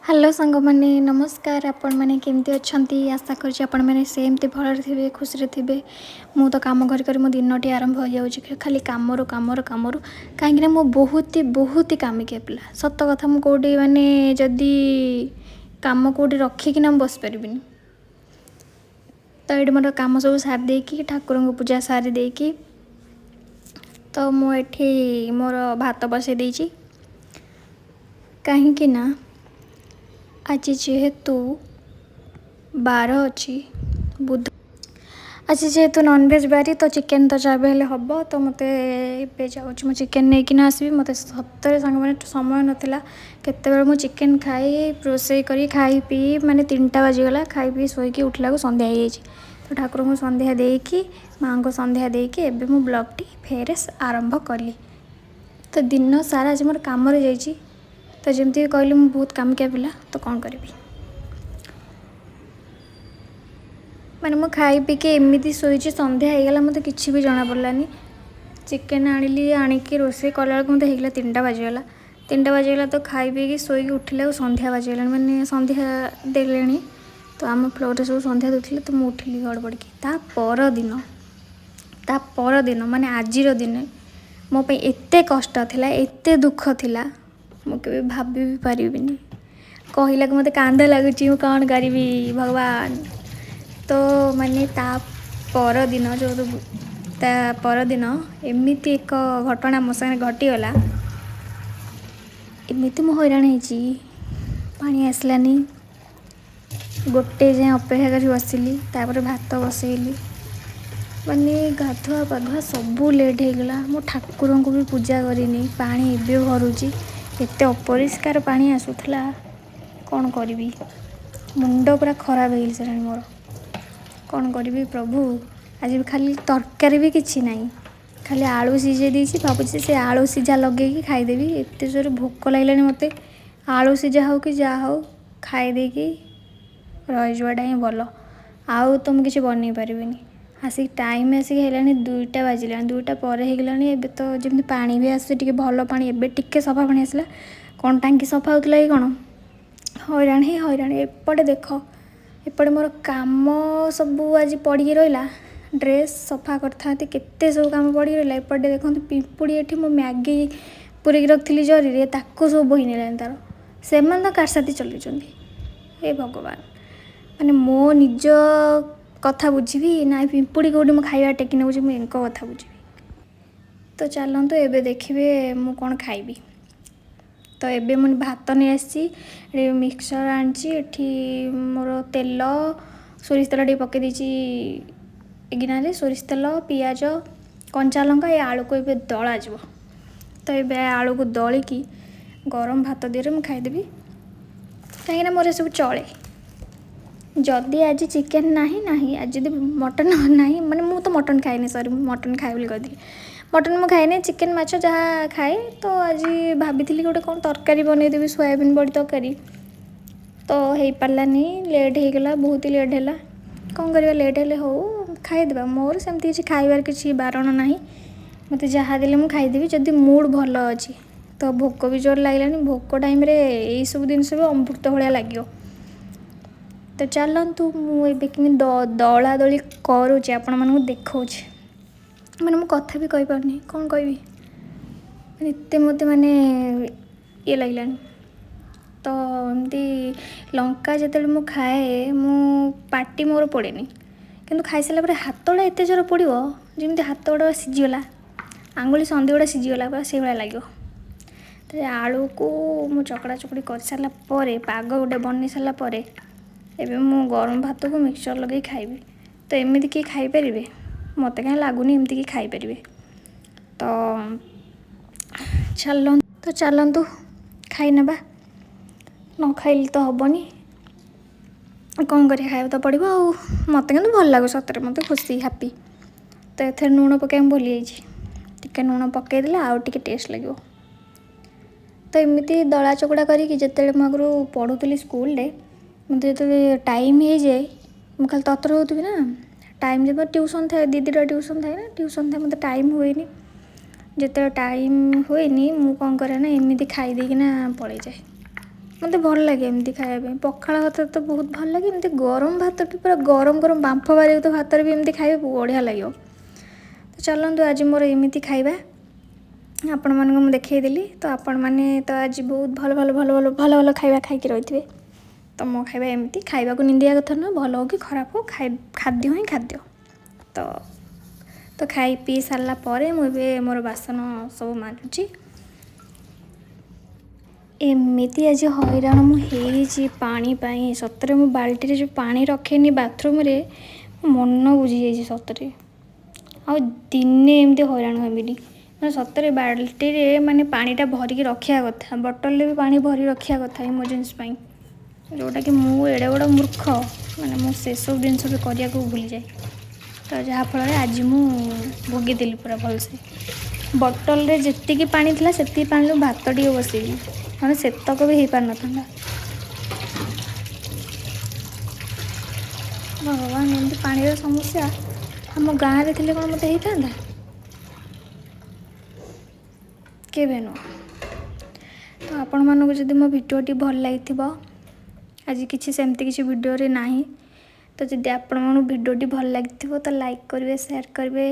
Hello सांग माने नमस्कार। आपण मैंने केमती अच्छा आशा करुँच आपण मैंने सेमती भल थे खुशी थे। मु तो कम कर मो दिन टी आरंभ हो जाऊँगी खाली कमर कमर कमर कहीं मो बहुत ही कामिकिया पिला सत कथा। मु कौटी माने जदि कम कौटी रखिकिना बस पारि तो ये मोर कम सब सारी देकी ठाकुर को पूजा सारी देकी तो मुझे मोर भात बसई देची कहीं ना आज जेहेतु बार अच्छी बुध आज जेहेतु नॉनवेज बारी तो चिकेन तो जब हम तो मत जाऊँ चिकेन नहीं आसबि मत सतरे सांग मैंने समय नाला केत मु चिकेन खाई रोसे करी खाई पी माने 3टा बाजीगला खाई पी शोक उठला को संध्या हो तो ठाकुर को संध्या देकी माँ को संध्या देकी एबे मु ब्लॉग टी फेर आरंभ कली। तो दिन सारा आज मोर काम जाइए तो जमती कहली मु बहुत कामिकिया पिला तो कौन करी माने मु खाई पी के एमती शोची संध्या होगला मत कि भी जना पड़लानी। चिकेन आनिली आणिकी रोसे कला मत होगला 3टा बाजीगला 3टा बाजीगला तो खाई पी के शोक उठला संध्या बाजीगला मैंने संध्या देले तो आम फ्लोर सब संध्या दूसरी तो मुझे उठिली गड़बड़की ता परदिन माने आजिर दिन मोप एत कष्ट थिला एत दुख थिला मुझे भाभी भी पारिनी कहला मत कांद लगुच कौन करी भगवान। तो माने ता परदिन जो ता परदिन एमती एक घटना मो सागे घटीगला एमती मु हैरान होती पानी आसलानी गोटे जाए अपेक्षा कर बसिली तापर भात बसैली माने गाधुआ पाधुआ सबू लेट होगला मो ठाकुर को भी पूजा करनी पानी एबे भरुची एत अपरिष्कार पानी आसूला कौन करी मुंड पूरा खराब हो सारा मोर कौन करी प्रभु। आज भी खाली तरकारी भी किसी ना खाली आलू सीझे देसी भावुँ से आलू सीझा लगे खाईदेवी एत जोर भोक लगे मत आलू सीझा हो कि जहाँ हो खाईदे कि रहीजाटा ही भल आउ तो मुझे बन पारि आसिक टाइम आसिक है 2टा बाजिला 2टा पर होगला एबे तो जमी पानी भी आस भल पा एबे टिके सफा पानी आसला कौन टांकी सफा होता कि कौन हैरान ही हैरान। एपटे देख एपटे मोर काम सब आज पड़ी रहा ड्रेस सफा करते केते सब कम पड़ी रहा एपटे देखते पिंपुड़ी ये मो मैगी पूरी रखी जरी ताको सब बोही ने तार से तो कारसाती चलुँच हे भगवान माने मो निज कथा बुझी ना पिंपुड़ी कौटी मो खाଇବା टेकी नौची मुझे कथा बुझी। तो चलतु एबे देखिए मु कौन खाइबी तो एबे मुझे भात नहीं आसी मिक्सचर आनी मोर तेल सोरिष तेल पकई देची गिना सोरिष तेल पियाज कंचा लंका ये आलू को ये दला जा तो ये आलू को दलिकी गरम भात दिए मुझे खाईदेवी कहीं मोर सब चले जदि आज चिकेन ना आज जब मटन ना माने मु तो मटन खाए सॉरी मटन खाए बोली कहती मटन मुझे खाए चिकेन माछ जहाँ खाए तो आज भाभी गोटे कौन तरकारी बनईदेवी सोयाबीन बड़ी तरकारी तो हो पारानी लेट होगला बहुत ही लेट है कौन करवा लेट है हो खाईदे मोर सेमती किसी खाइबार किसी बारण ना मत जहाँ देले मुझे खाईदेवी जदि मूड भल अच्छी तो भोक भी जोर लगे भोक टाइम यही सब जिनस भी अमृत भाया लगे। तो चलतु मुझे दला दली करुचे आपण मानक देखा मैंने मो कथा भी कहीपारनी कौन कहि एत मत माने ये लगे तो एमती लंका जिते मु खाए मु पाटी मोर पड़े किंतु खाई सारा हाथटा एत जोर पड़ो जमी हाथ गुड़ा सीझीगला आंगुली संधि गुड़ा सीझीगला पूरा से भाया लगे। तो आलू को मु चकड़ा चकड़ी कर सारापर पाग गोटे बन सारापर एबे मु गरम भात को मिक्सचर लगे खाइबी तो एमती किए खाई पारे मत कहीं लगुनि एमती कि खाई पारे तो चलतु खाई ना न खाइले तो हेनी कौन कर खाया तो पड़ो आ मत कि भल लगे सतरे मत खुशी हैप्पी। तो एथर लुण पकई भूली टे लुण पकईदे आउ टे टेस्ट लगे तो एमती दला चकड़ा करते मुझे पढ़ुली स्कूल मत जो टाइम हो जाए मुझे खाली ततर होती ना टाइम जब ट्यूशन थाए दीदीर ट्यूशन थाए ना ट्यूशन थाए मत टाइम हुए जिते टाइम हुए मु कौन करे ना एमती खाईदेना पड़े जाए ମୋତେ ଭଲ ଲାଗେ ଏମିତି ଖାଇବା ପାଇଁ। ପଖାଳ ଭାତ ତ ବହୁତ ଭଲ ଲାଗେ, ଏମିତି ଗରମ ଭାତ ବି ପୁରା ଗରମ ଗରମ ବାମ୍ଫ ବାହାରିବ ଭାତରେ ବି ଏମିତି ଖାଇବେ ବଢ଼ିଆ ଲାଗିବ। ତ ଚାଲନ୍ତୁ ଆଜି ମୋର ଏମିତି ଖାଇବା ଆପଣମାନଙ୍କୁ ମୁଁ ଦେଖେଇଦେଲି। ତ ଆପଣମାନେ ତ ଆଜି ବହୁତ ଭଲ ଭଲ ଭଲ ଭଲ ଭଲ ଭଲ ଖାଇବା ଖାଇକି ରହିଥିବେ। ତ ମୋ ଖାଇବା ଏମିତି, ଖାଇବାକୁ ନିନ୍ଦିବା କଥା ନୁହେଁ, ଭଲ ହଉ କି ଖରାପ ହଉ ଖାଦ୍ୟ ହିଁ ଖାଦ୍ୟ। ତ ତ ଖାଇ ପିଇ ସାରିଲା ପରେ ମୁଁ ଏବେ ମୋର ବାସନ ସବୁ ମାଜୁଛି। ଏମିତି ଆଜି ହଇରାଣ ମୁଁ ହେଇଛି ପାଣି ପାଇଁ। ସତରେ ମୁଁ ବାଲ୍ଟିରେ ଯେଉଁ ପାଣି ରଖେନି ବାଥରୁମ୍ରେ, ମନ ବୁଝିଯାଇଛି ସତରେ। ଆଉ ଦିନେ ଏମିତି ହଇରାଣ ହେବିନି। ମାନେ ସତରେ ବାଲ୍ଟିରେ ମାନେ ପାଣିଟା ଭରିକି ରଖିବା କଥା, ବୋଟଲରେ ବି ପାଣି ଭରି ରଖିବା କଥା ଇମର୍ଜେନ୍ସି ପାଇଁ। ଯେଉଁଟାକି ମୁଁ ଏଡ଼େ ବଡ଼ ମୂର୍ଖ, ମାନେ ମୁଁ ସେସବୁ ଜିନିଷ ବି କରିବାକୁ ଭୁଲିଯାଏ। ତ ଯାହାଫଳରେ ଆଜି ମୁଁ ଭୋଗିଦେଲି ପୁରା ଭଲସେ। ବୋଟଲରେ ଯେତିକି ପାଣି ଥିଲା ସେତିକି ପାଣିରୁ ଭାତ ଟିକେ ବସେଇଲି, ନହେଲେ ସେତକ ବି ହେଇପାରିନଥାନ୍ତା। ଭଗବାନ, ଏମିତି ପାଣିର ସମସ୍ୟା ଆମ ଗାଁରେ ଥିଲେ କ'ଣ ମୋତେ ହେଇଥାନ୍ତା? କେବେ ନୁହଁ। ତ ଆପଣମାନଙ୍କୁ ଯଦି ମୋ ଭିଡ଼ିଓଟି ଭଲ ଲାଗିଥିବ, ଆଜି କିଛି ସେମିତି କିଛି ଭିଡ଼ିଓରେ ନାହିଁ, ତ ଯଦି ଆପଣମାନଙ୍କୁ ଭିଡ଼ିଓଟି ଭଲ ଲାଗିଥିବ ତ ଲାଇକ୍ କରିବେ, ସେୟାର କରିବେ,